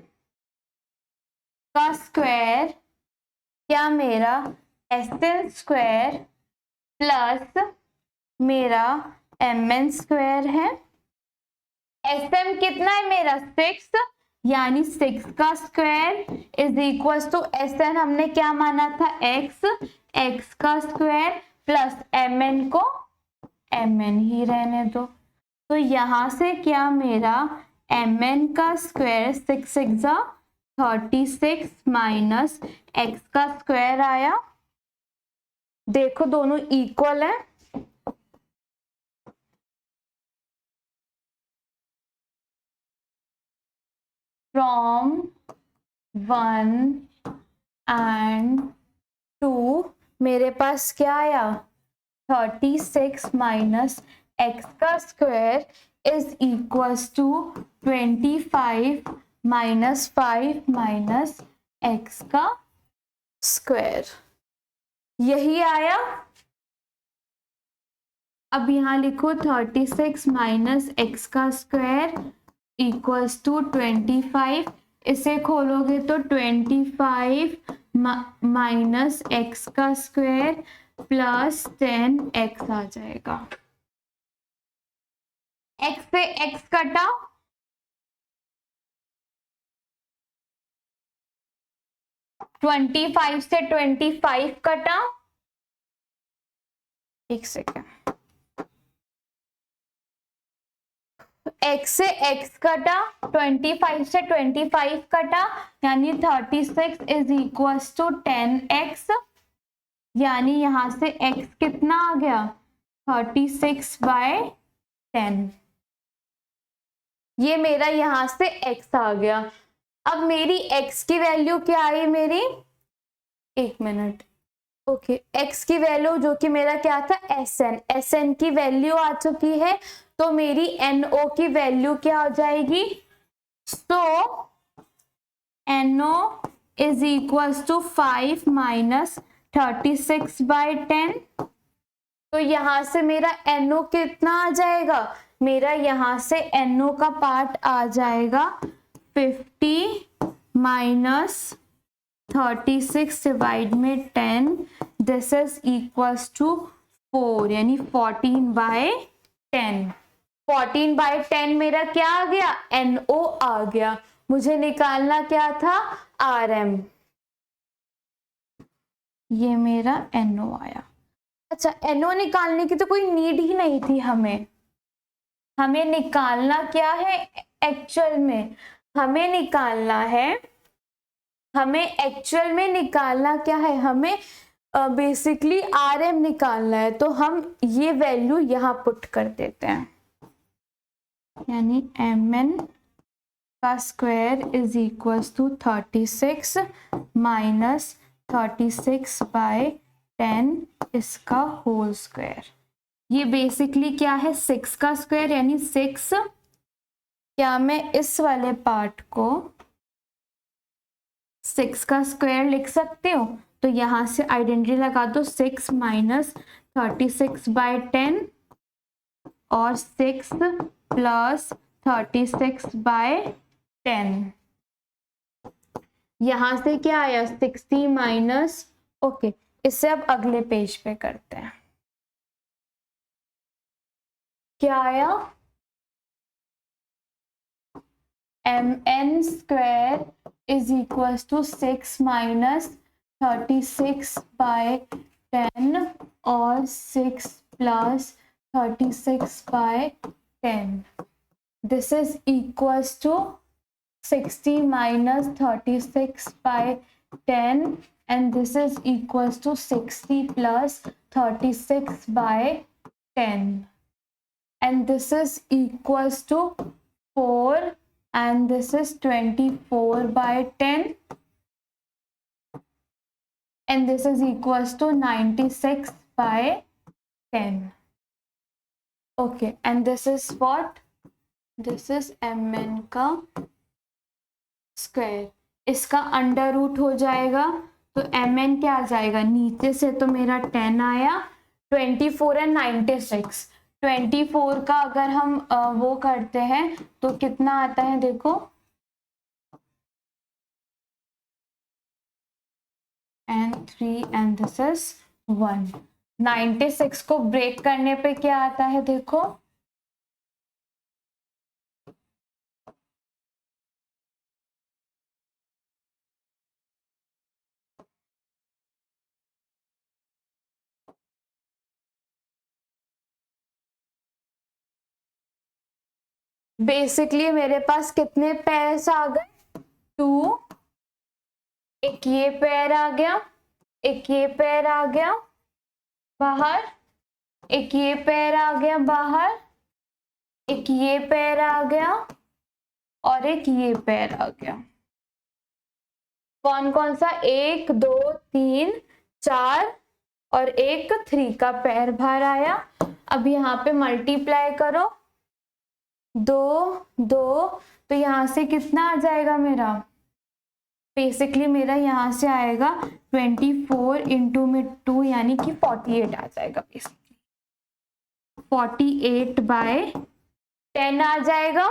का स्क्वायर क्या मेरा SN स्क्वायर प्लस मेरा MN स्क्वायर है। SM कितना है मेरा, 6, यानी 6 का square is equal to SN हमने क्या माना था, x का स्क्वायर प्लस MN को MN ही रहने दो। तो यहां से क्या मेरा MN का स्क्वायर 6 36 माइनस x का स्क्वायर आया। देखो दोनों इक्वल है, फ्रॉम 1 and 2 मेरे पास क्या आया, 36 माइनस x का square is equals to 25 minus 5 minus x का स्क्वायर, यही आया। अब यहाँ लिखो 36 माइनस x का स्क्वायर इक्वल्स टू 25, इसे खोलोगे तो 25 माइनस x का स्क्वायर प्लस 10x आ जाएगा। x से x कटा, ट्वेंटी 25 से 25 कटा, एक सेकेंड, x से x कटा, 25 से 25 कटा, यानी 36 इज इक्वल्स टू 10x, यानी यहां से x कितना आ गया, 36 बाय 10। ये मेरा यहां से x आ गया। अब मेरी x की वैल्यू क्या आई मेरी, एक मिनट, ओके, x की वैल्यू जो कि मेरा क्या था SN की वैल्यू आ चुकी है, तो मेरी NO की वैल्यू क्या हो जाएगी, so NO is equals to 5 minus 36/10। तो यहां से मेरा NO कितना आ जाएगा, मेरा यहां से NO का पार्ट आ जाएगा 50 माइनस 36 डिवाइड में 10, दिस इज इक्वल्स टू 4, यानी 14/10। 14/10 मेरा क्या आ गया, NO आ गया। मुझे निकालना क्या था, RM। ये मेरा NO आया। अच्छा, NO निकालने की तो कोई नीड ही नहीं थी हमें निकालना क्या है एक्चुअल में, हमें एक्चुअल में निकालना क्या है, हमें बेसिकली RM निकालना है। तो हम ये वैल्यू यहाँ पुट कर देते हैं, यानी MN का square is equals to 36 minus 36/10 इसका होल स्क्वायर। ये बेसिकली क्या है, 6 का स्क्वायर, यानी 6। क्या मैं इस वाले पार्ट को 6 का स्क्वायर लिख सकती हूँ, तो यहां से आइडेंटिटी लगा दो, 6 माइनस 36/10 और 6 प्लस 36/10। यहां से क्या आया, 60 माइनस, ओके, इससे अब अगले पेज पे करते हैं। क्या आया, MN square is equal to 6 minus 36/10 और 6 plus 36/10। This is equals to 60 minus 36/10 and this is equals to 60 plus 36/10 and this is equals to 4 and this is 24/10 and this is equals to 96/10. Okay, and this is what, this is MN का square. इसका under root हो जाएगा, तो MN क्या आ जाएगा, नीचे से तो मेरा 10 आया, 24 एंड 96, 24 का अगर हम वो करते हैं तो कितना आता है, देखो, and 3 and this is 1। 96 को ब्रेक करने पे क्या आता है, देखो, बेसिकली मेरे पास कितने पेयर्स आ गए, 2, एक ये पेयर आ गया, एक ये पेयर आ गया बाहर, एक ये पेयर आ गया बाहर, एक ये पेयर आ गया और एक ये पेयर आ गया। कौन कौन सा, 1 2 3 4 और एक 3 का पेयर बाहर आया। अब यहाँ पे मल्टीप्लाई करो, 2 2, तो यहाँ से कितना आ जाएगा मेरा, बेसिकली मेरा यहाँ से आएगा 24 इंटू में 2 यानी कि 48 आ जाएगा, बेसिकली 48/10 आ जाएगा।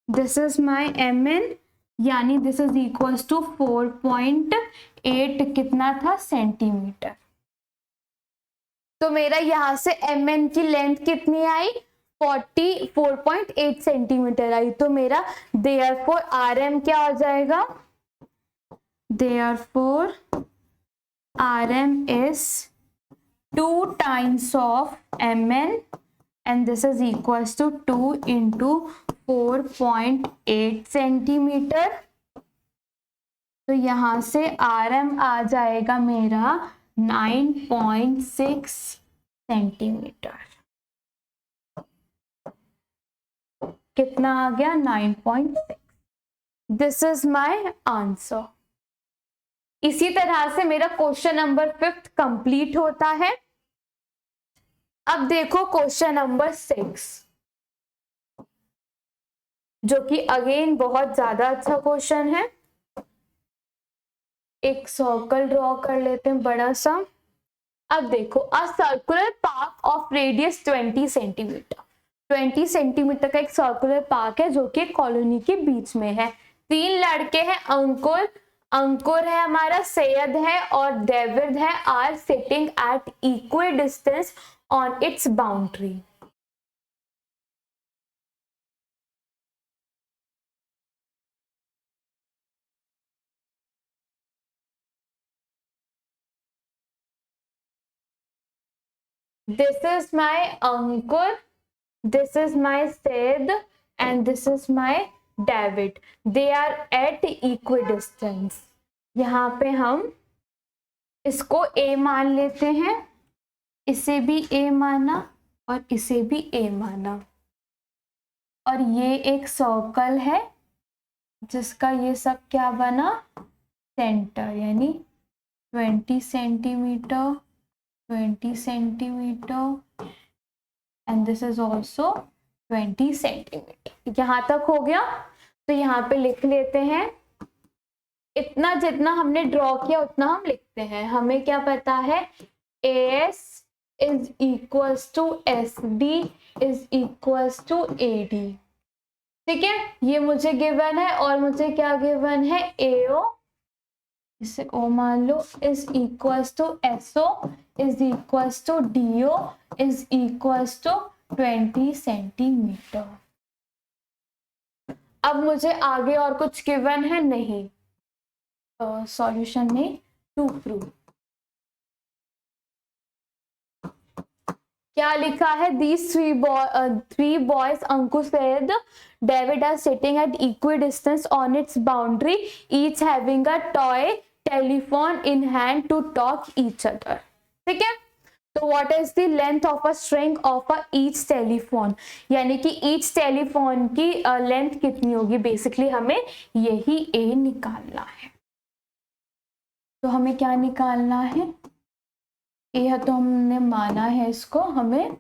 दिस इज माई MN, यानी दिस इज इक्वल्स टू 4.8 कितना था, सेंटीमीटर। तो मेरा यहाँ से MN की लेंथ कितनी आई, 44.8 सेंटीमीटर आई। तो मेरा देयरफॉर RM क्या हो जाएगा, therefore RM is 2 times of MN and this is equals to 2 into 4.8 centimetre. तो यहाँ से RM आ जाएगा मेरा 9.6 सेंटीमीटर। कितना आ गया 9.6। This is my answer. इसी तरह से मेरा क्वेश्चन नंबर 5 कंप्लीट होता है। अब देखो क्वेश्चन नंबर 6, जो कि अगेन बहुत ज्यादा अच्छा क्वेश्चन है। एक सर्कल ड्रॉ कर लेते हैं बड़ा सा। अब देखो, a circular park of radius 20 centimetre, 20 centimetre का एक सर्कुलर पार्क है जो कि कॉलोनी के बीच में है। 3 लड़के हैं, अंकुर है हमारा, सैयद है और डेविड है, are sitting at equal distance on its boundary. This is my Ankur, this is my Said, and this is my David. They are at equidistance. यहाँ पे हम इसको A मान लेते हैं, इसे भी A माना और इसे भी A माना, और ये एक सर्कल है जिसका ये सब क्या बना, सेंटर, यानी 20 centimetre, 20 centimetre and this is also 20 centimetre. यहाँ तक हो गया। तो यहाँ पे लिख लेते हैं, इतना जितना हमने ड्रॉ किया उतना हम लिखते हैं। हमें क्या पता है, AS is equals to SD is equals to AD। ठीक है, ये मुझे गिवन है, और मुझे क्या गिवन है, AO, इसे O मान लो, is equals to SO is equals to DO is equals to 20 centimetre. अब मुझे आगे और कुछ गिवन है नहीं, सॉल्यूशन नहीं, टू प्रूव। क्या लिखा है, these three boys Ankur, Syed, David are sitting at equidistance on its boundary, each having a toy telephone in hand to talk each other। ठीक है, तो what is the length of a string of a each telephone, यानी कि each telephone की length कितनी होगी, basically हमें यही A निकालना है। तो हमें क्या निकालना है, यह तो हमने माना है इसको, हमें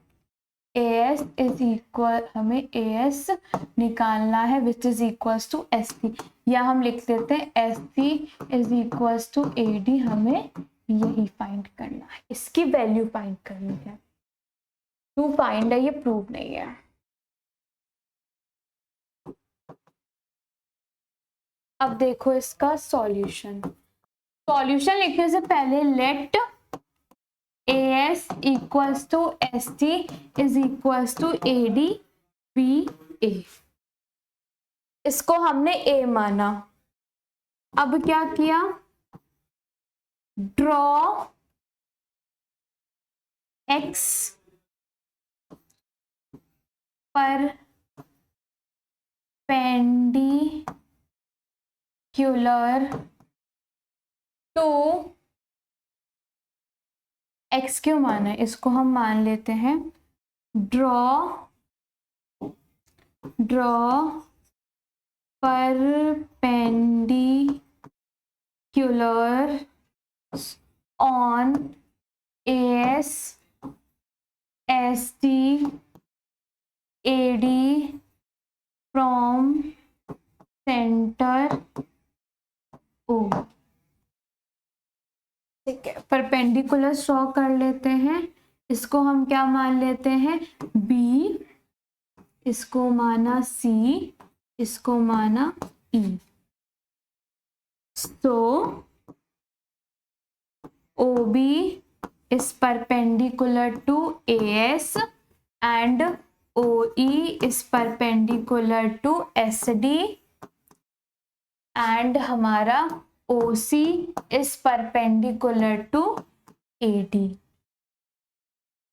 AS इज इक्वल, हमें AS निकालना है which is equals to ST, या हम लिख लेते हैं ST is equals to AD। हमें यही फाइंड करना है, इसकी वैल्यू फाइंड करनी है। टू फाइंड है, ये प्रूव नहीं है। अब देखो इसका सॉल्यूशन। सॉल्यूशन लिखने से पहले late AS equals to ST is equals to AD BA। इसको हमने A माना। अब क्या किया, draw X perpendicular to X क्यों माना है, इसको हम मान लेते हैं, draw perpendicular on AS ST AD from center O। ठीक है, परपेंडिकुलर ड्रॉ कर लेते हैं, इसको हम क्या मान लेते हैं, B, इसको माना C, इसको माना E। So OB is perpendicular to AS and OE is perpendicular to SD and हमारा OC is perpendicular to AD।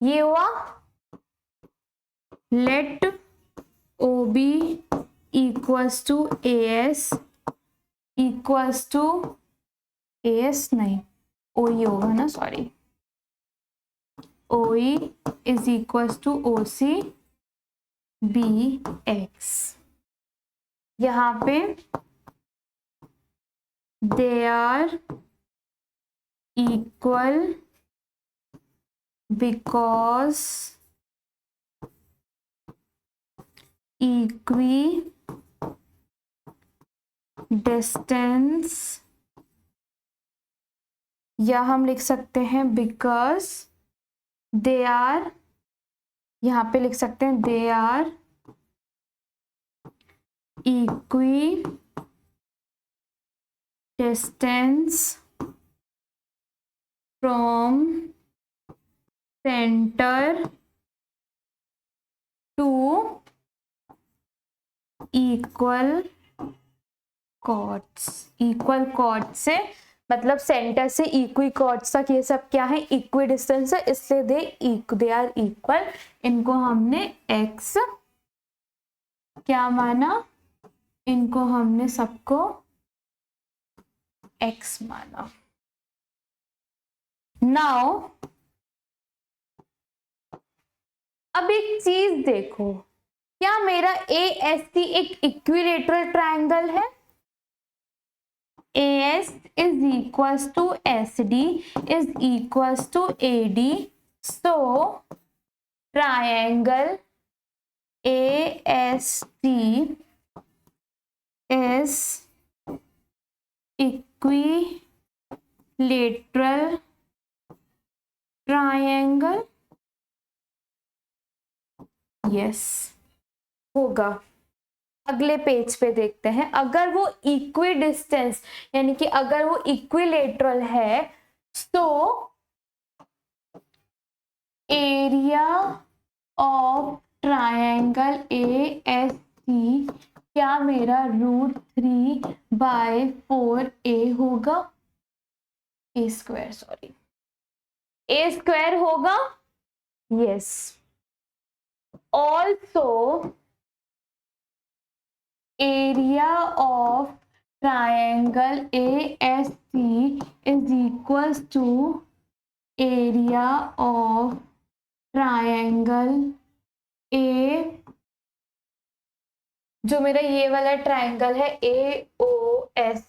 ये हुआ, let OB equals to AS equals to AS नहीं, OE होगा ना, sorry, OE is equals to OC B X. यहाँ पे they are equal because equidistance, या हम लिख सकते हैं बिकॉज दे आर, यहाँ पे लिख सकते हैं they are equidistance from centre to equal chords. Equal chord से मतलब सेंटर से इक्वी कॉर्ड्स तक ये सब क्या है, इक्वी डिस्टेंस है, इसलिए दे आर इक्वल। इनको हमने एक्स क्या माना, इनको हमने सबको एक्स माना। नाउ अब एक चीज देखो, क्या मेरा ए एस सी एक इक्विलेटरल ट्रायंगल है? AS is equals to SD is equals to AD. So triangle AST is equilateral triangle. Yes, होगा। अगले पेज पे देखते हैं, अगर वो इक्वी डिस्टेंस यानी कि अगर वो इक्विलेटरल है तो एरिया ऑफ ट्रायंगल ASC क्या मेरा √3/4 होगा, ए स्क्वायर होगा। Yes, also area of triangle ASC is equals to area of triangle A, जो मेरा ये वाला ट्रायंगल है AOS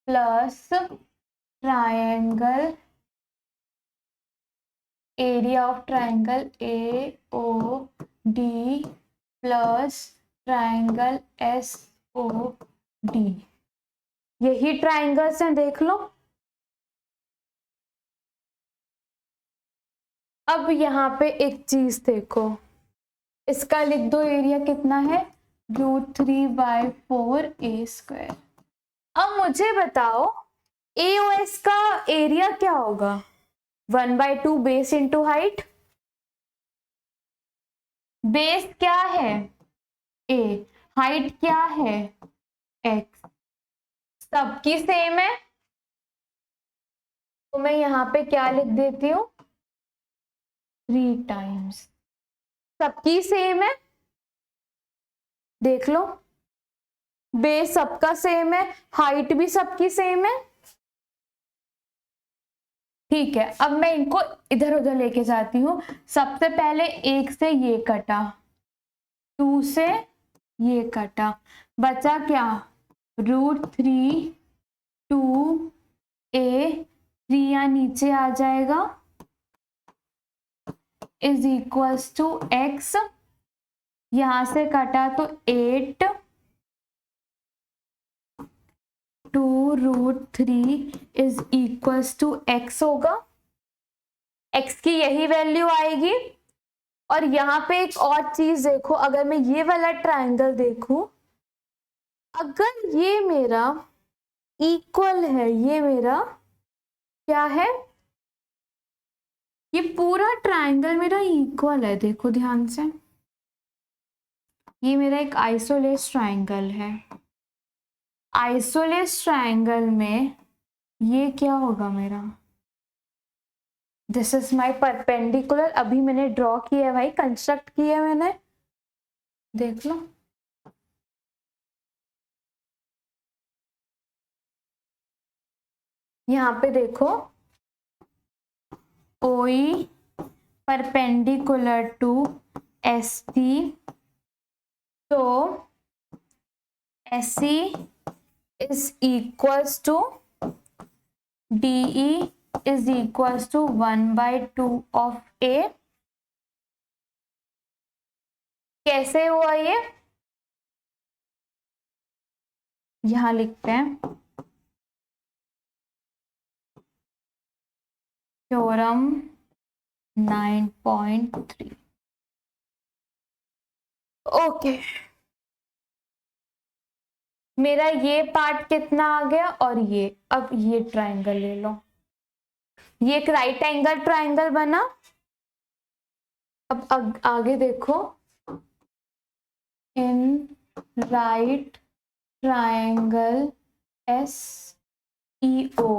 plus triangle area of triangle AOD plus triangle SOD। यही ट्रायंगल्स हैं, देख लो। अब यहाँ पे एक चीज देखो, इसका लिख दो एरिया कितना है, √3/4A²। अब मुझे बताओ AOS का एरिया क्या होगा, 1/2 बेस इंटू हाइट। बेस क्या है A, हाइट क्या है X, सबकी सेम है तो मैं यहाँ पे क्या लिख देती हूँ, 3 टाइम्स। सबकी सेम है, देख लो, बेस सबका सेम है, हाइट भी सबकी सेम है। ठीक है, अब मैं इनको इधर उधर लेके जाती हूँ। सबसे पहले 1 से ये कटा, 2 से ये कटा, बचा क्या, √3 2A, 3 यहाँ नीचे आ जाएगा, इज इक्वल्स टू X, यहां से कटा तो 8 2√3 इज इक्वल्स टू X होगा। X की यही वैल्यू आएगी। और यहाँ पे एक और चीज देखो, अगर मैं ये वाला ट्रायंगल देखूं, अगर ये मेरा इक्वल है, ये मेरा क्या है, ये पूरा ट्रायंगल मेरा इक्वल है, देखो ध्यान से, ये मेरा एक आइसोलेस ट्रायंगल है। आइसोलेस ट्रायंगल में ये क्या होगा मेरा, दिस इज माई परपेंडिकुलर। अभी मैंने ड्रॉ किया है भाई, कंस्ट्रक्ट किया है मैंने, देख लो। यहाँ पे देखो OE परपेंडिकुलर टू ST, तो SE is equals to DE is equals to 1/2 of A। कैसे हुआ ये, यहां लिखते हैं थ्योरम 9.3। ओके, मेरा ये पार्ट कितना आ गया, और ये अब ये ट्राइंगल ले लो, ये एक राइट एंगल ट्राइंगल बना। अब आगे देखो, in right triangle SEO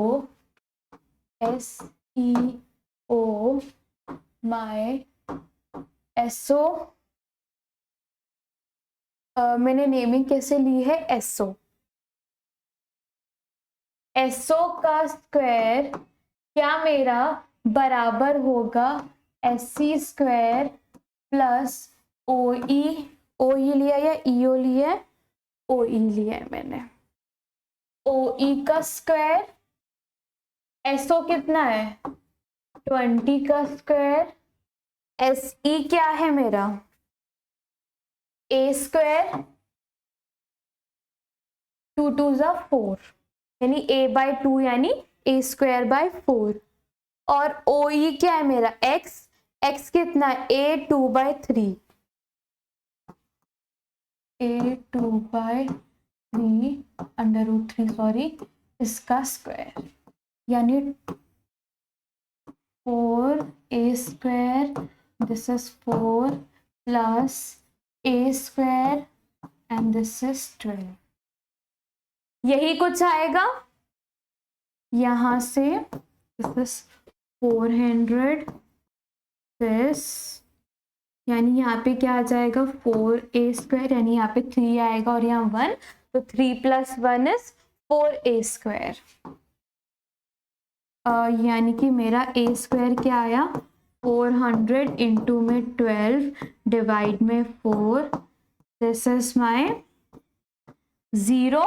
my SO, मैंने नेमिंग कैसे ली है, SO का स्क्वायर क्या मेरा बराबर होगा SC स्क्वायर प्लस OE लिया या EO लिया है, OE लिया है मैंने। OE का स्क्वायर, SO कितना है 20 का स्क्वायर, SE क्या है मेरा A स्क्वायर, 2 2 4, यानी A/2 यानी A स्क्वायर बाय 4, और OE क्या है मेरा x कितना है A2/3, A2/3 √3 सॉरी, इसका स्क्वायर यानी 4A square, this is 4 plus A square and this is 12। यही कुछ आएगा यहां से, दिस इज 400, दिस यानी यहाँ पे क्या आ जाएगा 4A स्क्वायर, यानी यहाँ पे 3 आएगा और यहाँ 1, तो 3 + 1 इज 4A स्क्वायर। यानी कि मेरा A स्क्वायर क्या आया 400 इंटू में 12 डिवाइड में 4, दिस इज माय 0।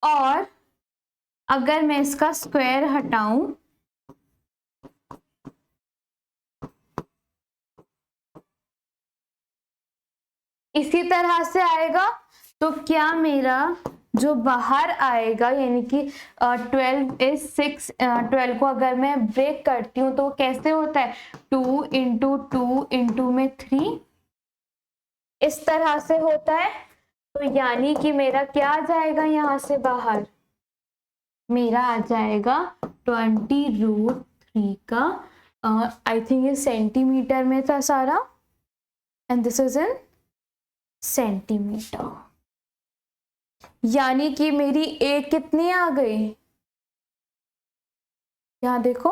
और अगर मैं इसका स्क्वायर हटाऊं, इसी तरह से आएगा, तो क्या मेरा जो बाहर आएगा यानी कि 12 is 6, 12 को अगर मैं ब्रेक करती हूँ तो कैसे होता है 2 इंटू 2 इंटू में 3, इस तरह से होता है। तो यानी कि मेरा क्या आ जाएगा यहां से बाहर, मेरा आ जाएगा 20√3 का, आई थिंक ये सेंटीमीटर में था सारा, and this is in centimetre. यानी कि मेरी A कितनी आ गई, यहां देखो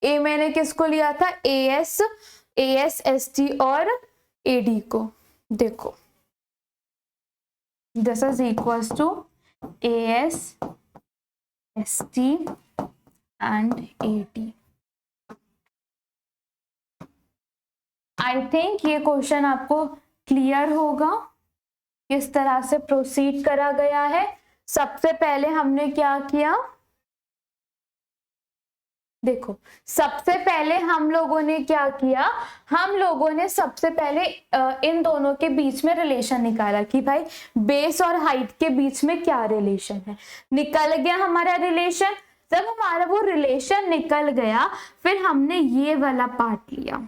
A मैंने किसको लिया था AS, ST और AD को, देखो this is equals to AS ST and AD। I think ये क्वेश्चन आपको क्लियर होगा किस तरह से प्रोसीड करा गया है। सबसे पहले हमने क्या किया, देखो सबसे पहले हम लोगों ने क्या किया, हम लोगों ने सबसे पहले इन दोनों के बीच में रिलेशन निकाला कि भाई बेस और हाइट के बीच में क्या रिलेशन है। निकल गया हमारा रिलेशन। जब हमारा वो रिलेशन निकल गया फिर हमने ये वाला पार्ट लिया।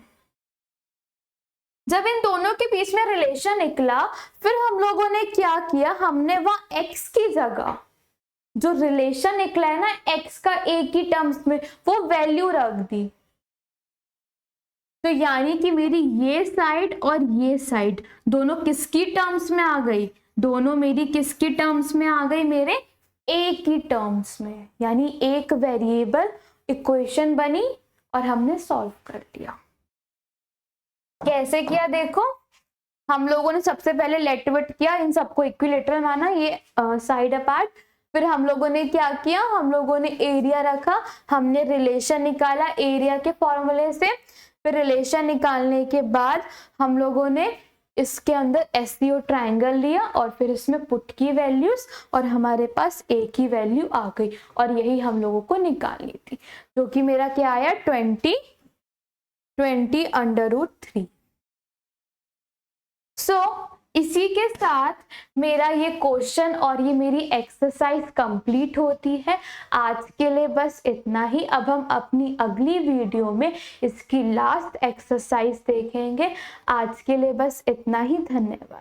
जब इन दोनों के बीच में रिलेशन निकला फिर हम लोगों ने क्या किया, हमने वहां x की जगह जो रिलेशन निकला है ना x का एक ही टर्म्स में वो वैल्यू रख दी। तो यानी कि मेरी ये साइड और ये साइड दोनों किसकी टर्म्स में आ गई, दोनों मेरी किसकी टर्म्स में आ गई, मेरे a की टर्म्स में। यानी एक वेरिएबल इक्वेशन बनी और हमने सॉल्व कर दिया। कैसे किया देखो, हम लोगों ने सबसे पहले लेट वेट किया, इन सबको इक्विलेटरल माना, ये साइड अपार्ट, फिर हम लोगों ने क्या किया, हम लोगों ने एरिया रखा, हमने रिलेशन निकाला एरिया के फॉर्मूले से। फिर रिलेशन निकालने के बाद हम लोगों ने इसके अंदर एससीओ ट्रायंगल लिया और फिर इसमें पुट की वैल्यूज और हमारे पास ए की वैल्यू आ गई और यही हम लोगों को निकालनी थी, जो कि मेरा क्या आया 20 √3। सो इसी के साथ मेरा ये क्वेश्चन और ये मेरी एक्सरसाइज कंप्लीट होती है। आज के लिए बस इतना ही। अब हम अपनी अगली वीडियो में इसकी लास्ट एक्सरसाइज देखेंगे। आज के लिए बस इतना ही। धन्यवाद।